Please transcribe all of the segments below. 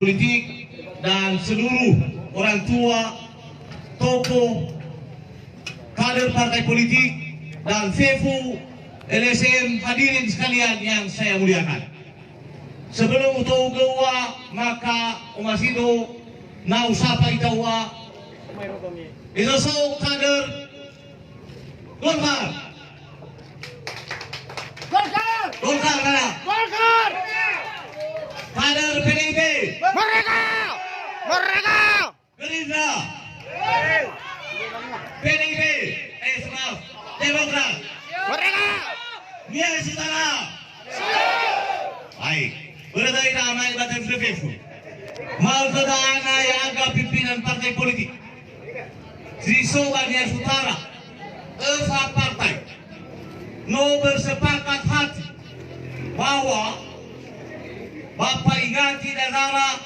politik dan seluruh orang tua, tokoh, kader partai politik dan FEFU, LSM, hadirin sekalian yang saya muliakan. Sebelum itu gawa maka umasido na usapa itawa itu so kader Golkar. Golkar mana? Golkar! Kader PDIP. Merdeka! Merdeka! Gerindra. PDIP. Maaf. Demokrat. Merdeka! Nia Sitara. Baik. Berdaya ramai batas FEFU. Mau kedaan aga pimpinan partai politik. Sri Sobagia Sutara. Eva partai. No bersepakat hati bahwa Bapak Ingati Dazara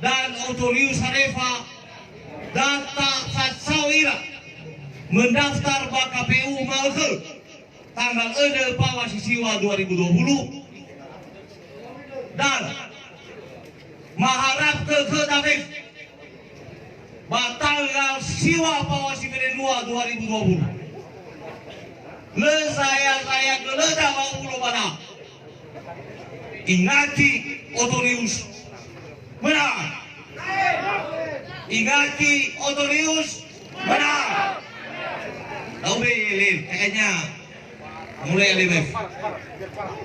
dan Otorius Harefa data Fatsawira mendaftar ke KPU Malke tanggal 6 Pawasisiwa 2020 dan maharap ke David tanggal Siwa Pawasisiwa 2020 saya geleda mau pulau mana Ingati Otorius menang. Ingati Otorius menang. Tahu belum? Kayaknya mulai lebih.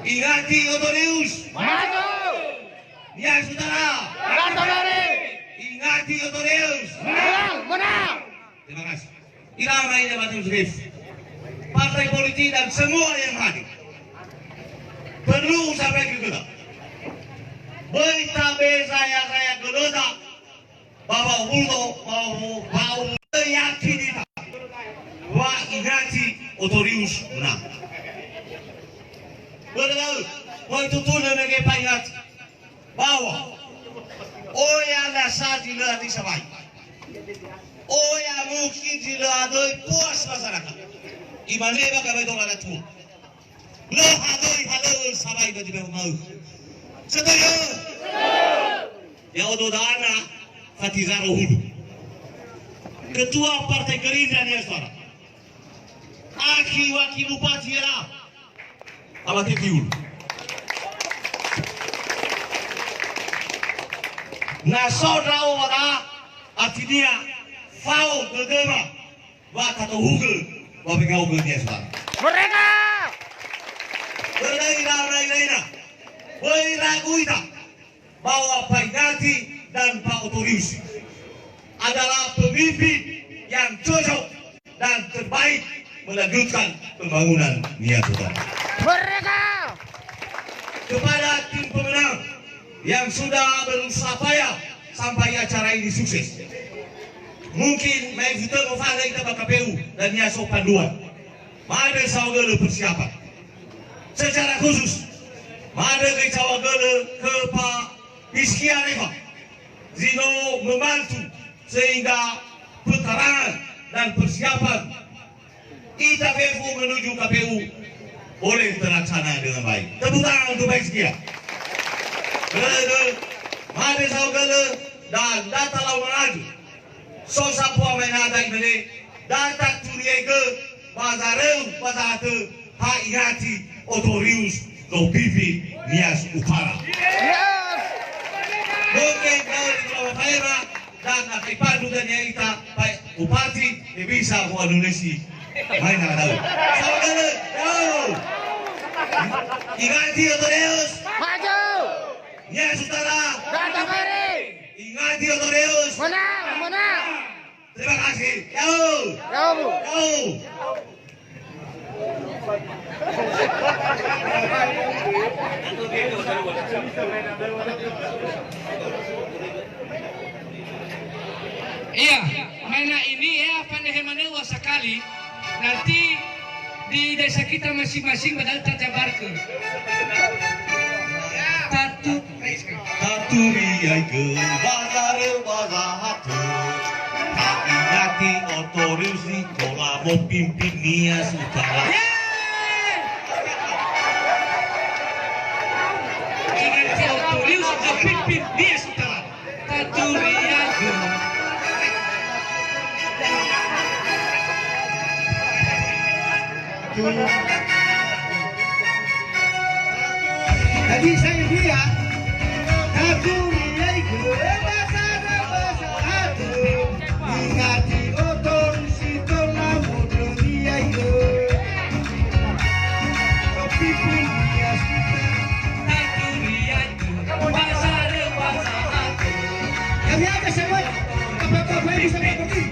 Ingati Otorius Maju! Nia Sutara. Ingati Otorius Menang! Menang! Terima kasih. Iramai jabatan Srif. Partai politik dan semua yang hadir perlu sampai ke gelap. Betabe saya geleda bahwa bau meyakini bahwa Ingati Otorius menang. Betul, mau itu tuh lagi Pak Ingati bahwa yang dasar tidak disabai, yang mungkin tidak ada puas masyarakat. Imaneba kami itu ada tuh. Lo hadoi sabai bagi mau. Setuju? Ya ododana Fatizaro Hudu. Ketua Partai Gerindra nih saudara. Aki wakil bupati era. Abati Tiul. Na saudara wada artinya fau gegema wakato hugel wabengau gernya saudara. Merdeka! Berlaina, woi ragu ita bahwa Pak Ingati dan Pak Otorius adalah pemimpin yang cocok dan terbaik melanjutkan pembangunan Nia Sutara. Merdeka! Kepada tim pemenang yang sudah berusaha payah sampai acara ini sukses. Mungkin main kita memandai kita KPU dan Nia Sopanduan. Mari saudara persiapan. Secara khusus, mari kita cawagala ke Pak Rizky Areva Zino membantu sehingga pekarangan dan persiapan kita FEFU menuju KPU boleh terlaksana dengan baik. Tepuk tangan untuk Pak Rizky. Mari saudara dan data lawan maju. Sosa puan menada ini data turiega bazareu bazate Pak Ingati Otorius do Pipi Nias Utara. Mungkin kalau di Jawa dan akipadu dan ita Pak Bupati bisa buat Indonesia. Main ada. Saudara, Ingati Otorius Maju! Nias Utara. Datang kiri! Ingati Otorius Menang! Menang! terima kasih. Jauh. Iya, mana ini ya pandai sekali nanti di desa kita masing-masing badal terjabarkan. Taturiai ke bazar Pak Ingati Otorius di kolam mau pimpin Nia Sutara. Ingati Otorius pimpin Nia Sutara. Baturiago. Tadi saya lihat Baturiago bahasa hati ingati otor situ lamu Baturiago pipin dia kami ada semua apa-apa bisa pergi.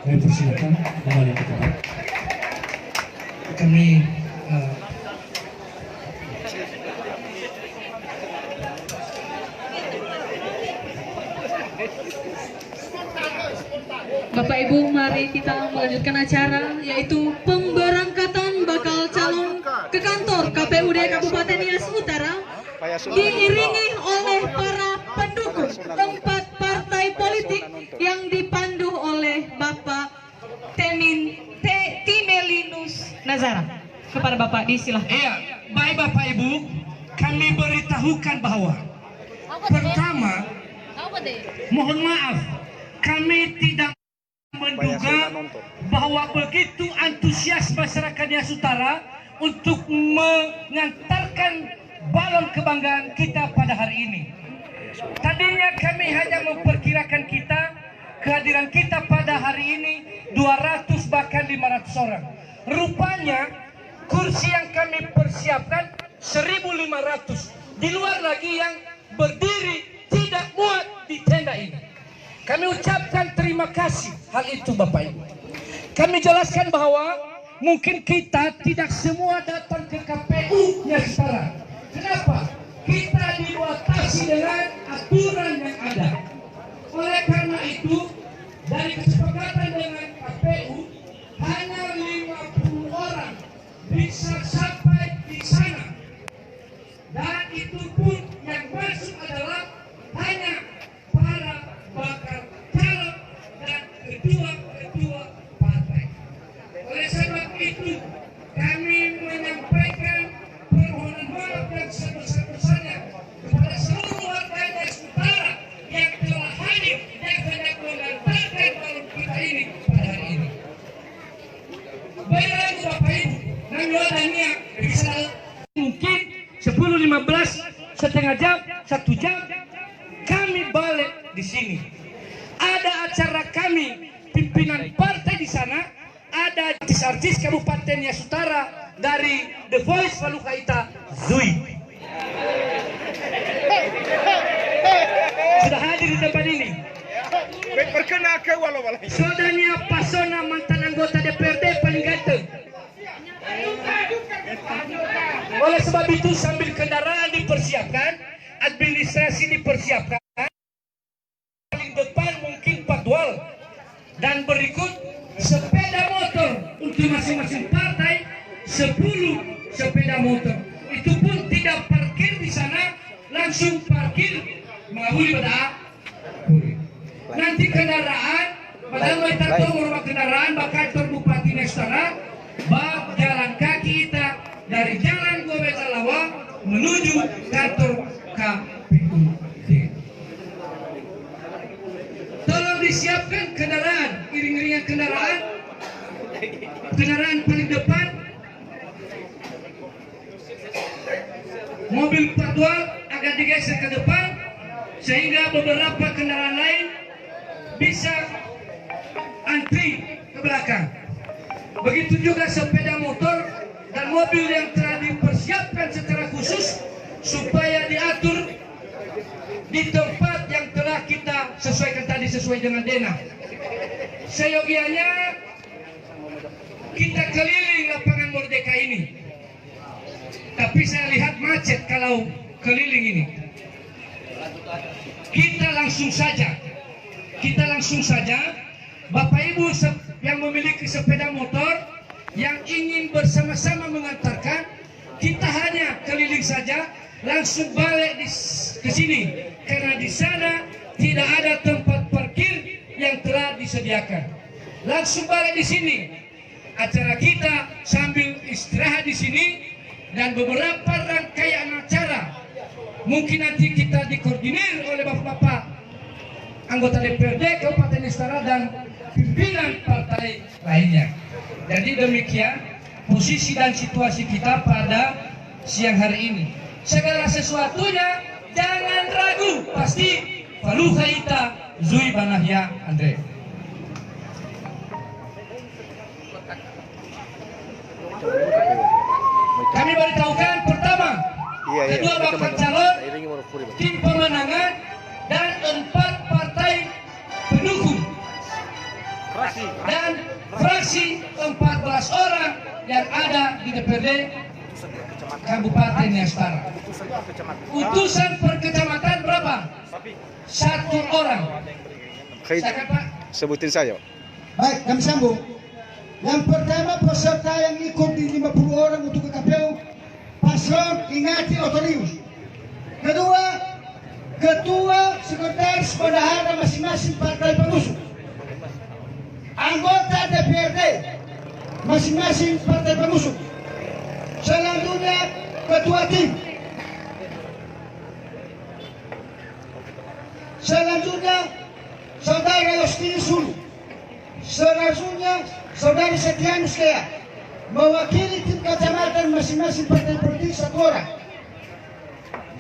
Kami persilakan kembali ke tempat. Kami Bapak Ibu, mari kita melanjutkan acara, yaitu pemberangkatan bakal calon ke kantor KPUD Kabupaten Nias Utara, diiringi oleh para pendukung 4 partai politik yang dipandu oleh Bapak Timelinus Nazara. Kepada Bapak disilahkan. Iya, baik Bapak Ibu, kami beritahukan bahwa pertama, mohon maaf, kami tidak menduga bahwa begitu antusias masyarakat Nias Utara untuk mengantarkan balon kebanggaan kita pada hari ini. Tadinya kami hanya memperkirakan kehadiran kita pada hari ini 200 bahkan 500 orang. Rupanya kursi yang kami persiapkan 1.500. Di luar lagi yang berdiri tidak muat di tenda ini. Kami ucapkan terima kasih hal itu Bapak Ibu. Kami jelaskan bahwa mungkin kita tidak semua datang ke KPU Nias Utara. Kenapa? Kita dibatasi dengan aturan yang ada. Oleh karena itu, dari kesepakatan dengan KPU, hanya 50 orang bisa sampai di sana. Dan itu pun yang masuk adalah hanya para bakal calon dan ketua-ketua partai. Oleh sebab itu, kami menyampaikan permohonan maaf dan sebesar-besarnya kepada seluruh warga Nias Utara yang telah hadir dan hendak mengantarkan balon kita ini pada hari ini. Baik lagi Bapak Ibu, kami adanya bisa mungkin 10-15 setengah jam, 1 jam kami balik di sini. Ada acara kami pimpinan partai di sana, ada artis-artis Kabupaten Nias Utara dari The Voice Walukaita Zui. Sudah hadir di tempat ini. Perkenalkan walau-walau. Saudaranya Pasona mantan anggota DPRD paling ganteng. Oleh sebab itu sambil kendaraan dipersiapkan, administrasi dipersiapkan, paling depan mungkin patwal dan berikut sepeda motor untuk masing-masing partai 10 sepeda motor. Itu pun tidak parkir di sana, langsung parkir mengawali pada nanti kendaraan padahal mereka tahu rumah kendaraan bakal Bupati Nestara bak jalan kaki kita dari Jalan Gobe Talawa menuju kantor KPUD. Tolong disiapkan kendaraan, iring-iringan kendaraan paling depan, mobil patwal agak digeser ke depan sehingga beberapa kendaraan lain bisa antri ke belakang. Begitu juga sepeda motor dan mobil yang telah dipersiapkan secara khusus supaya diatur di tempat yang telah kita sesuaikan tadi sesuai dengan denah. Seyogianya kita keliling lapangan Merdeka ini, tapi saya lihat macet kalau keliling ini. Kita langsung saja, Bapak Ibu yang memiliki sepeda motor yang ingin bersama-sama mengantarkan, kita hanya keliling saja, langsung balik ke sini karena di sana tidak ada tempat parkir yang telah disediakan. Langsung balik di sini. Acara kita sambil istirahat di sini dan beberapa rangkaian acara mungkin nanti kita dikoordinir oleh bapak-bapak anggota DPRD Kabupaten Nestara dan pimpinan partai lainnya. Jadi demikian posisi dan situasi kita pada siang hari ini. Segala sesuatunya jangan ragu, pasti Faluha Ita Zui Banahya Andre. Kami beritahukan pertama, kedua bakal calon, tim pemenangan, dan 4 partai pendukung dan fraksi 14 orang yang ada di DPRD Kabupaten Nestara. Utusan per kecamatan berapa? 1 orang. Silakan Pak. Sebutin saja. Baik, kami sambung. Yang pertama peserta yang ikut di 50 orang untuk ke KPU paslon Ingati Otolius. Kedua, ketua sekretaris bendahara masing-masing partai pengusung. Anggota DPRD masing-masing partai pengusung. Selanjutnya ketua tim. Selanjutnya saudara Yostinus Sulu. Selanjutnya saudara Setianus Kea mewakili tim kecamatan masing-masing partai politik 1 orang.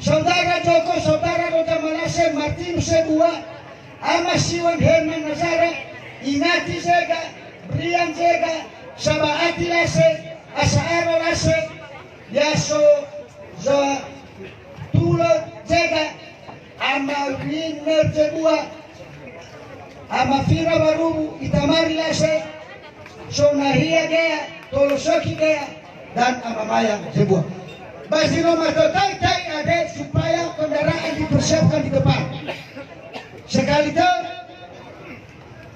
Saudara Joko, saudara Roda Malase, Martinus Sebua, Amas Siwan Herman Nazara, Inati Zega, Brian Zega, Sabaati Lase, Asaaro Lase, Yaso Tulo Zega, Ama Winer Zebua, Ama Fira Barubu, Itamari Lase, Sonahia Gea, Tolosoki Gea, dan Ama Maya Zebua. Bagi nomor total ada supaya kendaraan dipersiapkan di depan. Sekali itu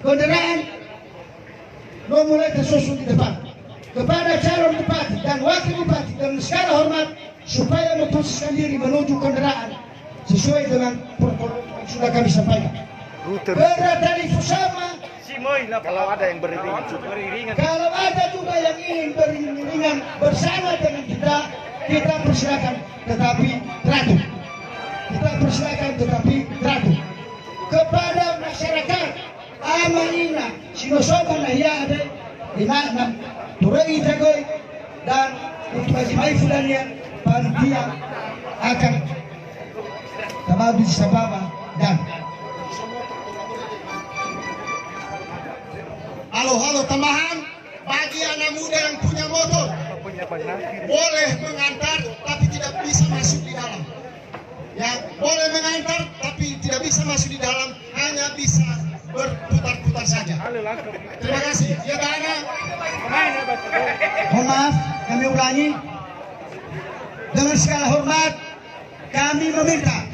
kendaraan mulai tersusun di depan. Kepada calon bupati dan wakil bupati dengan segala hormat supaya memposisikan diri menuju kendaraan sesuai dengan protokol yang sudah kami sampaikan. Tadi sama. Kalau ada yang beriringan. Kalau ada juga yang ingin beriringan bersama dengan kita persilakan, tetapi teratur. Kita persilakan, tetapi teratur. Kepada masyarakat, amanina, sinosoban na hiya ada, inanam, turengi jagoy, dan untuk majimai fulannya, panitia akan tabadu sababa dan. Halo tambahan bagi anak muda yang punya motor boleh mengantar tapi tidak bisa masuk di dalam. Ya, boleh mengantar tapi tidak bisa masuk di dalam, hanya bisa berputar-putar saja. Terima kasih. Ya Bana. Mohon maaf, kami ulangi. Dengan segala hormat, kami meminta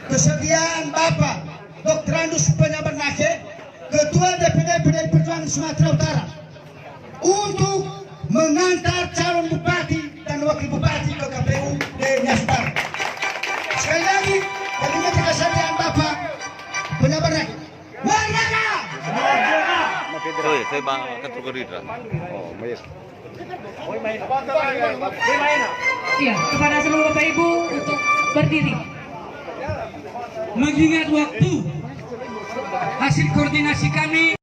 kesediaan Bapak Dr. Andus Penyabernake, Ketua DPD PDI Perjuangan Sumatera Utara, untuk mengantar calon bupati dan wakil bupati ke KPU Nias Utara. Sekali lagi, kami minta kesediaan Bapak Penyabernake. Merdeka! Saya akan Gerindra. Ya, kepada seluruh Bapak Ibu untuk berdiri. Mengingat waktu, hasil koordinasi kami